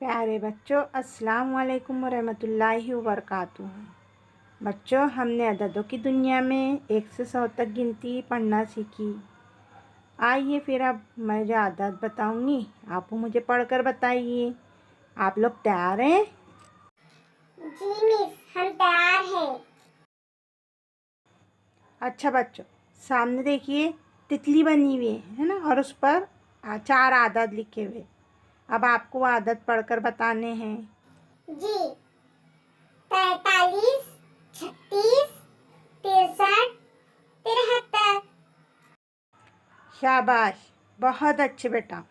प्यारे बच्चों, अस्सलाम वालेकुम वरहमतुल्लाहि वबरकातुहू। बच्चों, हमने अददों की दुनिया में 1 से 100 तक गिनती पढ़ना सीखी। आइए फिर अब मैं जो आदत बताऊंगी आप मुझे पढ़कर बताइए। आप लोग तैयार हैं? जी मिस, हम तैयार हैं। अच्छा बच्चों, सामने देखिए तितली बनी हुई है ना, और उस पर 4 आदत लिखे हुए। अब आपको वो आदत पढ़कर बताने हैं। जी, 43, 36, 63, 73। शाबाश, बहुत अच्छे बेटा।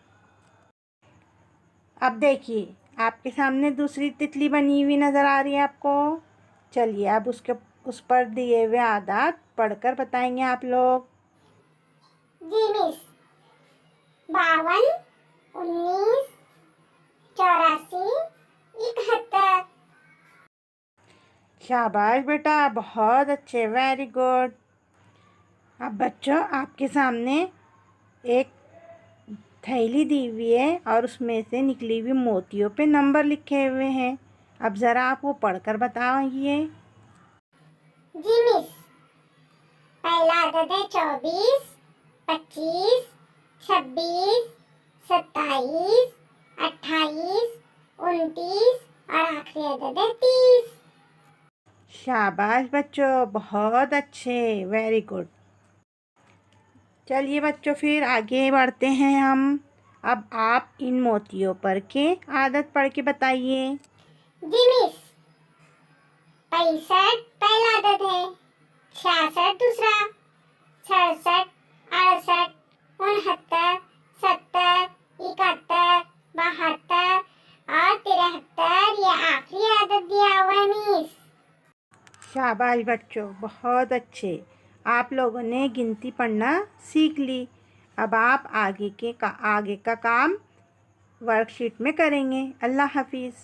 अब देखिए आपके सामने दूसरी तितली बनी हुई नज़र आ रही है आपको। चलिए अब उस पर दिए हुए आदत पढ़कर बताएंगे आप लोग। जी मिस, 52, 19, 84, 71। शाबाश बेटा, बहुत अच्छे, वेरी गुड। अब बच्चों आपके सामने एक थैली दी हुई है और उसमें से निकली हुई मोतियों पे नंबर लिखे हुए हैं। अब ज़रा आप वो पढ़कर बताइए। जी मिस, पहला आदत है 24, 25, 26, 27, 28, 29 और आखिरी आदत है 30। शाबाश बच्चों, बहुत अच्छे, वेरी गुड। चलिए बच्चों फिर आगे बढ़ते हैं हम। अब आप इन मोतियों पर के आदत पढ़ के बताइए। जी मिस, 65 पहला आदत है, 66 दूसरा, 67, 68, 69, 70, 71, 72 और 73 ये आखिरी आदत दिया हुआ है मिस। शाबाश बच्चों, बहुत अच्छे, आप लोगों ने गिनती पढ़ना सीख ली। अब आप आगे का काम वर्कशीट में करेंगे। अल्लाह हाफिज़।